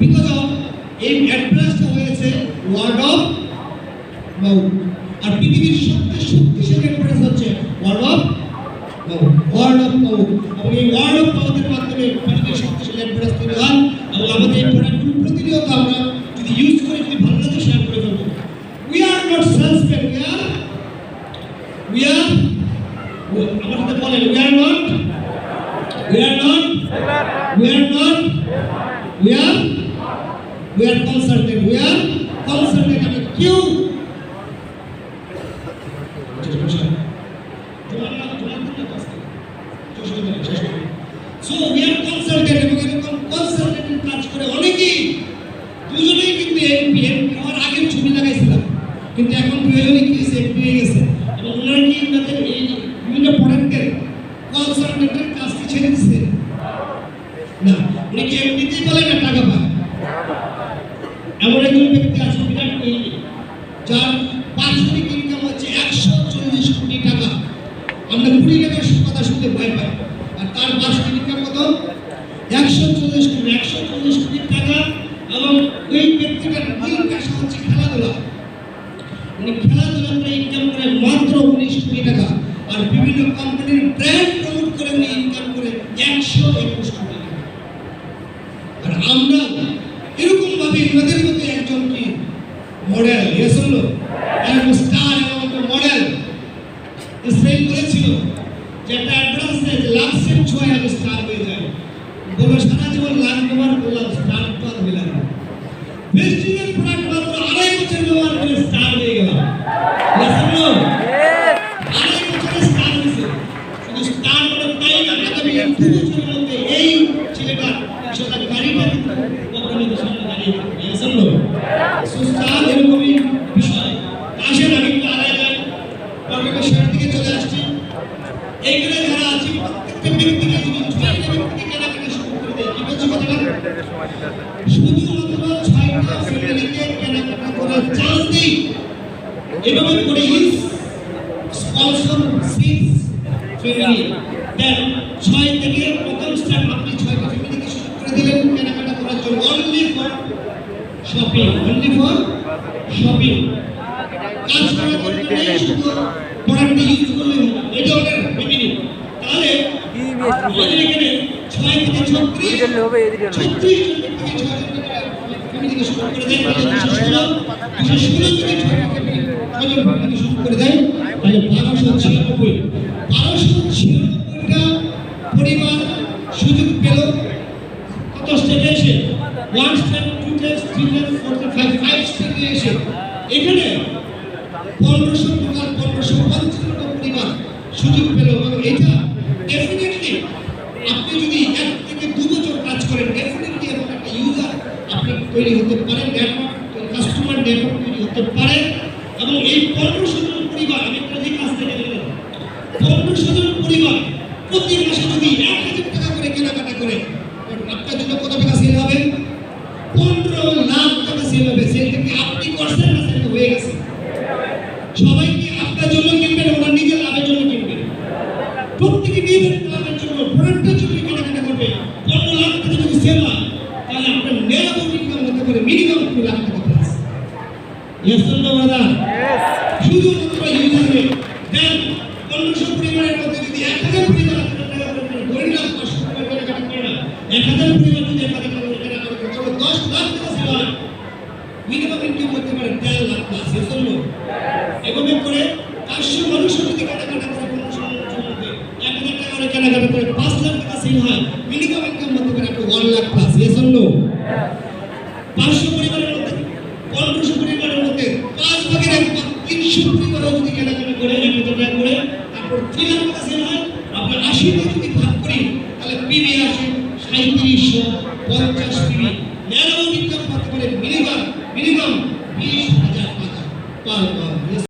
because of এই অ্যাড্রেসটা হয়েছে ওয়ার্ড অফ মাউথ। আর পৃথিবীর সবচেয়ে শক্তিশালী অ্যাড্রেস হচ্ছে word of mouth. Word of mouth, এবং এই ওয়ার্ড অফ মাউথের মাধ্যমে পৃথিবীর শক্তিশালী অ্যাড্রেস তৈরি হয়। এবং আমাদের এই প্রোডাক্টগুলো প্রতিনিয়ত আমরা যদি ইউজ করি, যদি ভালো লাগে শেয়ার করে ফেলবো। We are not salesman, we are আমাদের বলেন we are not consultant. We are consultant. I mean, क्यों? So we are consultant. এবং এরকম consultant কাজ করে অনেকেই দুজনেই কিন্তু এমপি হওয়ার আগে ছবি লাগাইছিলাম, কিন্তু এখন দুজনেই কি এমপি হয়ে গেছে। এবং ওনারা কি তাদের এই বিভিন্ন প্রোডাক্টের কনসালটেন্টের কাজটি ছেড়ে দিচ্ছে না, উনি কি এমনিতেই বলে না টাকা পায়। এমন একজন ব্যক্তি আছে বিরাট কোহলি, যার বার্ষিক ইনকাম হচ্ছে 140 কোটি টাকা। আমরা কোটি টাকার কথা শুনতে ভয় পাই, আর তার বার্ষিক ইনকাম কত? 140 কোটি টাকা। এবং ওই ব্যক্তিটার মূল পেশা হচ্ছে খেলাধুলা। উনি খেলাধুলা করে ইনকাম করে মাত্র 19 কোটি টাকা, আর বিভিন্ন কোম্পানির ব্র্যান্ড প্রমোট করে উনি ইনকাম করে 121 কোটি টাকা। আর আমরা এরকম ভাবে আমাদের মধ্যে একজন কি মডেল হলো স্টার এবং মডেল ইসরাইল করেছিল যে একটা অ্যাডভান্স যে লাক্সের ছোঁয়ায় আমি স্টার হয়ে যাই, বলো সারা জীবন লাখ ব্যবহার করলাম, স্টার তো আর হইলাম না। বেস্টিংয়ের প্রোডাক্ট মাত্র 2.5 বছর ব্যবহার করে স্টার হয়ে গেলাম। হলো 2.5 বছরে স্টার হয়েছে। শুধু স্টার হলো তাই না, আগামী 2 বছরের মধ্যে এই ছেলেটা সেটা গাড়িটা কোম্পানিতে সামনে দাঁড়িয়ে থাকবে। হলো স্টার এরকমই বিষয়। আসেন আমি একটু আড়াই যাই, পরের শেয়ার দিকে চলে আসছি। এইখানে যারা আছে প্রত্যেকটা ব্যক্তিকে যদি 6টা ব্যক্তিকে কেনাকাটা শুরু করে দেয়, কি বলছি কথাটা? শুধুমাত্র 6টা ফ্যামিলিকে কেনাকাটা করার চান্স দেই। এভাবে করে ইজ স্পন্সর 6 ফ্যামিলি। দেন 6 থেকে প্রথম স্টেপ আপনি 6টা ফ্যামিলিকে শুরু করে দিলেন কেনাকাটা করার জন্য, অনলি ফর শপিং, কাজ করার জন্য শুধু প্রোডাক্ট ইউজ করলে এটা ওদের ফ্যামিলি। তাহলে আমাদের এখানে 6 থেকে 36 হবে, এদিকে 36 জন থেকে 6 জন ফ্যামিলিকে শুরু করে দেয়। 216 থেকে 6 জন ফ্যামিলিকে শুরু করে দেয়, তাহলে 1296টা পরিবার সুযোগ পেল। কত স্টেপে এসে 1 স্টেপ 2 স্টেপ 3 স্টেপ 4 স্টেপ 5 স্টেপে এসে এখানে 1555টা পরিবার সুযোগ পেল। এবং এটা ডেফিনেটলি আপনি যদি 1 থেকে 2 বছর কাজ করেন, ডেফিনেটলি এমন একটা ইউজার আপনি তৈরি হতে পারেন, নেটওয়ার্ক কাস্টমার নেটওয়ার্ক তৈরি হতে পারে। এবং এই 1500 জন পরিবার, আমি একটা যে কাজ থেকে দেখলাম, 1500 জন পরিবার প্রতি মাসে যদি 1000 টাকা করে কেনাকাটা করে, আপনার জন্য কত টাকা সেল হবে? 15 লাখ টাকা সেল হবে। সেল থেকে আপনি করছেন না, সেল হয়ে গেছে। সবাই কি আপনার জন্য কিনবেন, ওরা নিজের লাভের জন্য কিনবেন? প্রত্যেকে নিজের লাভের জন্য প্রোডাক্টের জন্য কেনাকাটা করবে। 15 লাখ টাকা যদি সেল হয়, তাহলে আপনার নেট ইনকাম হতে পারে মিনিমাম 2 লাখ টাকা plus. Yes or no brother? শুধুমাত্র ইউজারে দেন 1500 পরিবারের মধ্যে যদি 1000 পরিবার কেনাকাটা করে, ধরে নিলাম 500 পরিবার কেনাকাটা করে না, 1000 পরিবার যদি কেনাকাটা করে, 10 লাখ টাকা সেল হয়, মিনিমাম ইনকাম হতে পারে 1.5 lakh plus. Yes or no? এভাবে করে 500 মানুষ যদি কেনাকাটা করে 1500 মানুষের মধ্যে 1000 টাকা করে কেনাকাটা করে 5 লাখ টাকা সেল হয়, মিনিমাম ইনকাম হতে পারে 1 lakh plus. Yes or no? 500 পরিবারের মধ্যে 1500 পরিবারের মধ্যে 5 ভাগের 1 300 পরিবার যদি কেনাকাটা করে 1000 টাকা করে, তারপর 3 লাখ টাকা সেল হয়, আমরা 80 টা যদি ভাগ করি, তাহলে পিবি আসে 3750 পিবি।